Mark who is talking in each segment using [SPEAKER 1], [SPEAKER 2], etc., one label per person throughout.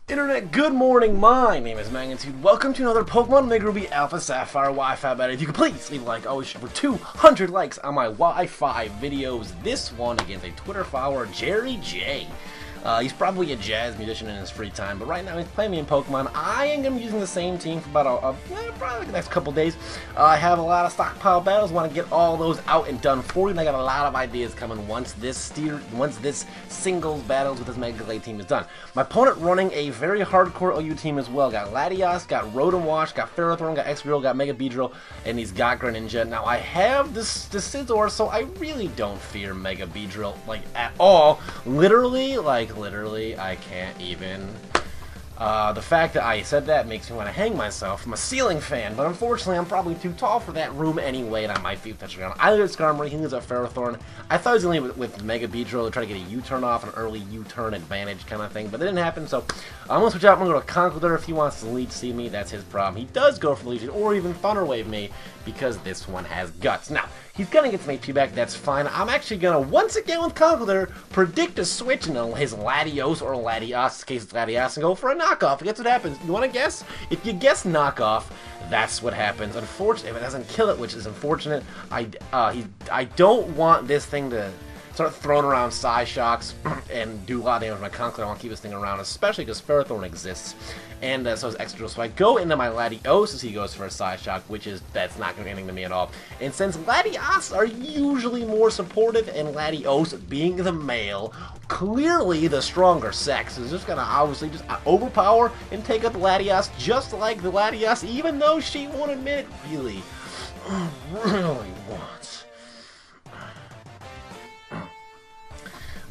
[SPEAKER 1] Internet, good morning. My name is Magnitude. Welcome to another Pokemon Mega Ruby Alpha Sapphire Wi-Fi Battle. If you could please leave a like, always shoot for 200 likes on my Wi-Fi videos. This one against a Twitter follower, JerryJ. He's probably a jazz musician in his free time, but right now he's playing me in Pokemon. I am going to be using the same team for about probably the next couple days. I have a lot of stockpile battles, want to get all those out and done for you, and I got a lot of ideas coming once this singles battles with this Mega Gallade team is done. My opponent running a very hardcore OU team as well. Got Latios, got Rotom Wash, got Ferrothorn, got X-Real, got Mega Beedrill, and he's got Greninja. Now I have this Scizor, so I really don't fear Mega Beedrill, like, at all. Literally, I can't even. The fact that I said that makes me want to hang myself. I'm a ceiling fan, but unfortunately I'm probably too tall for that room anyway, and I might be touching around. I live at Skarmory, he lives at Ferrothorn. I thought he was going to with Mega Beedrill to try to get a U-turn off, an early U-turn advantage kind of thing, but it didn't happen, so I'm going to switch out. I'm going to go to Conkeldurr. If he wants to Leech Seed me, that's his problem. He does go for Leech Seed, or even Thunder Wave me, because this one has Guts. Now, he's going to get some HP back, that's fine. I'm actually going to, once again with Conkeldurr, predict a switch in his Latios or Latios, in case it's Latios, and go for a knockoff. That's what happens. You want to guess? If you guess knockoff, that's what happens. Unfortunately, if it doesn't kill it, which is unfortunate, I don't want this thing to start throwing around Psyshocks and do a lot of damage with my Conkeldurr. I want to keep this thing around, especially because Ferrothorn exists, and so is X-Drill. So I go into my Latios as he goes for a Psyshock, that's not going to do anything to me at all. And since Latios are usually more supportive, and Latios, being the male, clearly the stronger sex, is just going to obviously just overpower and take up Latios just like the Latios, even though she won't admit it, really wants.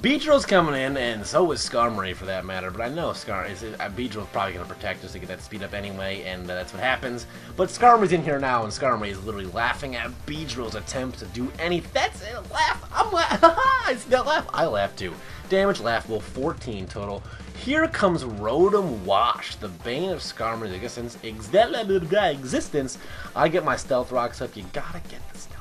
[SPEAKER 1] Beedrill's coming in, and so is Skarmory for that matter, but I know Beedrill's probably going to protect us to get that speed up anyway, and that's what happens. But Skarmory's in here now, and Skarmory is literally laughing at Beedrill's attempt to do anything. That's it, laugh! I'm laughing! I see that laugh? I laugh too. Damage laughable, 14 total. Here comes Rotom Wash, the bane of Skarmory's existence. I get my Stealth Rocks up. You gotta get the Stealth.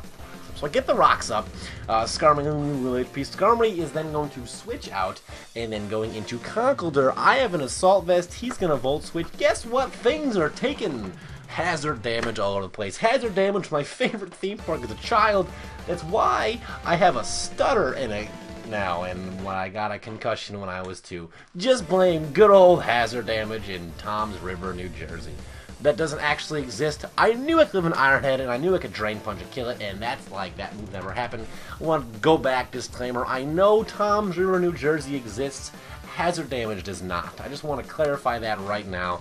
[SPEAKER 1] So I get the rocks up. Skarmory is then going to switch out, and then going into Conkeldurr. I have an Assault Vest. He's going to Volt Switch. Guess what? Things are taking hazard damage all over the place. Hazard damage, my favorite theme park as a child. That's why I have a stutter now, and when I got a concussion when I was 2. Just playing good old hazard damage in Tom's River, New Jersey. That doesn't actually exist. I knew I could live in Ironhead, and I knew I could Drain Punch and kill it, and that's like, that move never happened. I want to go back, disclaimer, I know Tom's River, New Jersey exists. Hazard damage does not. I just want to clarify that right now.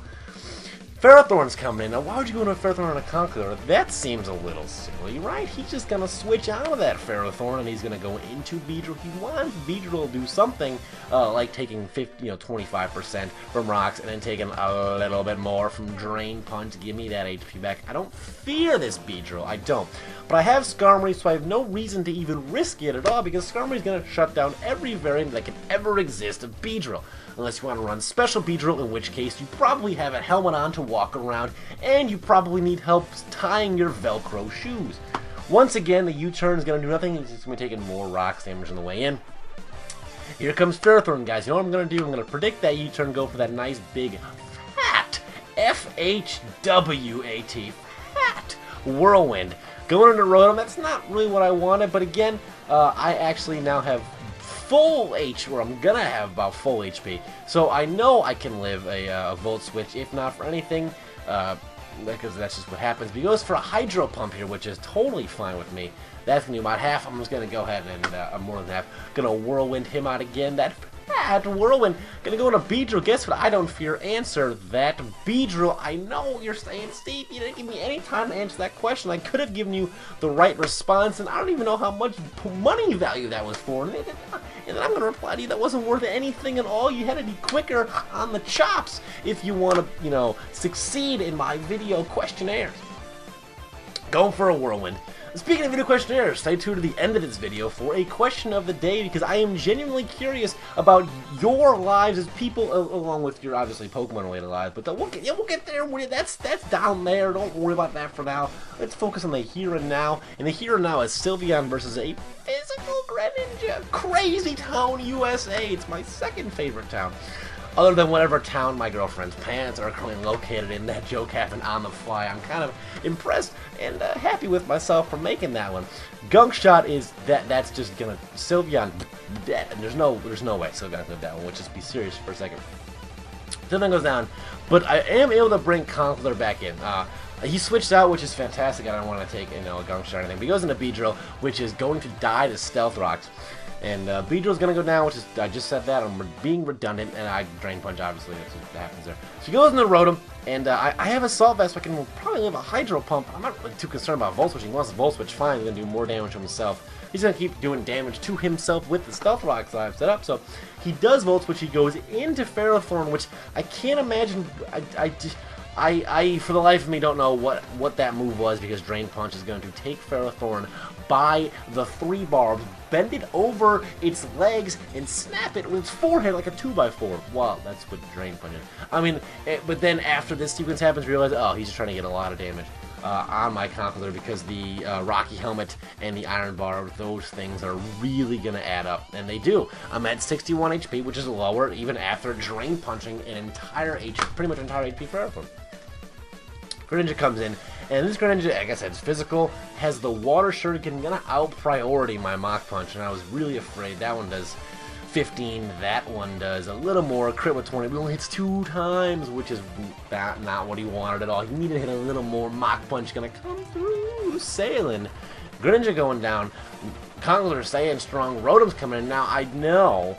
[SPEAKER 1] Ferrothorn's coming in. Now, why would you go into Ferrothorn on a Conkeldurr? That seems a little silly, right? He's just going to switch out of that Ferrothorn, and he's going to go into Beedrill. He wants Beedrill to do something like taking 25% from rocks, and then taking a little bit more from Drain Punch to give me that HP back. I don't fear this Beedrill. I don't. But I have Skarmory, so I have no reason to even risk it at all, because Skarmory's going to shut down every variant that can ever exist of Beedrill. Unless you want to run Special Beedrill, in which case you probably have a helmet on to walk around, and you probably need help tying your Velcro shoes. Once again, the U-turn is going to do nothing. He's just going to be taking more rocks damage on the way in. Here comes Ferrothorn, guys. You know what I'm going to do? I'm going to predict that U-turn, go for that nice big fat FHWAT, fat Whirlwind. Going into Rotom, that's not really what I wanted, but again, I actually now have full HP, or I'm gonna have about full HP, so I know I can live a Volt Switch, if not for anything, because that's just what happens. But he goes for a Hydro Pump here, which is totally fine with me. That's gonna be about half. I'm just gonna go ahead and I'm more than half. Gonna Whirlwind him out again. That fat Whirlwind. Gonna go into Beedrill. Guess what? I don't fear. Answer that Beedrill. I know what you're saying, Steve. You didn't give me any time to answer that question. I could have given you the right response, and I don't even know how much money value that was for. And then I'm gonna reply to you, that wasn't worth anything at all. You had to be quicker on the chops if you want to, succeed in my video questionnaires. Going for a Whirlwind. Speaking of video questionnaires, stay tuned to the end of this video for a question of the day, because I am genuinely curious about your lives as people, along with your obviously Pokemon-related lives. But we'll get there. That's down there. Don't worry about that for now. Let's focus on the here and now. And the here and now is Sylveon versus a physical Greninja. Crazy Town, USA. It's my second favorite town. other than whatever town my girlfriend's parents are currently located in. That joke happened on the fly. I'm kind of impressed and happy with myself for making that one. Gunk Shot is that's just gonna Sylveon dead, and there's no way Sylveon lived that one. Let's just be serious for a second. Sylveon goes down, but I am able to bring Conkeldurr back in. He switched out, which is fantastic. I don't want to take a Gunk Shot or anything. But he goes into Beedrill, which is going to die to Stealth Rocks. And Beedrill's going to go down, which is, I just said that, I'm being redundant, and I Drain Punch, obviously, that's what happens there. So he goes into Rotom, and I have Assault Vest, so I can probably live a Hydro Pump. I'm not really too concerned about Volt Switching. He wants to Volt Switch, fine, he's going to do more damage to himself. He's going to keep doing damage to himself with the Stealth Rocks that I've set up, so he does Volt Switch, he goes into Ferrothorn, which I can't imagine, I for the life of me don't know what that move was, because Drain Punch is going to take Ferrothorn by the 3 barbs, bend it over its legs, and snap it with its forehead like a 2x4. Wow, that's what Drain Punch is. I mean, but then after this sequence happens, realize, oh, he's just trying to get a lot of damage on my Conkeldurr, because the Rocky Helmet and the Iron Bar, those things are really going to add up, and they do. I'm at 61 HP, which is lower even after Drain Punching an entire pretty much entire HP for Ferrothorn. Greninja comes in, and this Greninja, like I said, it's physical, has the Water Shuriken, gonna out-priority my Mach Punch, and I was really afraid. That one does 15, that one does a little more, crit with 20, but only hits 2 times, which is not what he wanted at all. He needed to hit a little more. Mach Punch gonna come through, sailing. Greninja going down, Conkeldurr staying strong, Rotom's coming in. Now, I know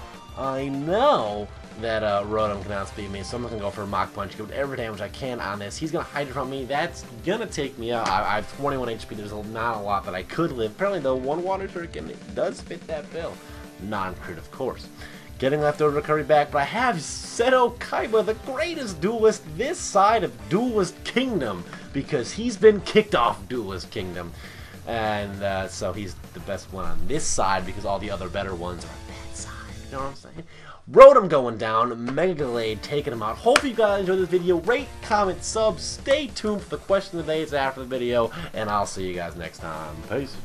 [SPEAKER 1] that Rotom can outspeed me, so I'm not going to go for a Mach Punch, give every damage I can on this. He's going to Hydro Pump me, that's going to take me out. I have 21 HP, there's not a lot that I could live. Apparently, though, 1 Water Shuriken, it does fit that bill. Non-crit, of course. Getting leftover recovery back, but I have Seto Kaiba, the greatest duelist this side of Duelist Kingdom, because he's been kicked off Duelist Kingdom. And so he's the best one on this side, because all the other better ones are on that side. You know what I'm saying? Rotom going down, Mega Gallade taking him out. Hope you guys enjoyed this video. Rate, comment, sub. Stay tuned for the question of the day. It's after the video, and I'll see you guys next time. Peace.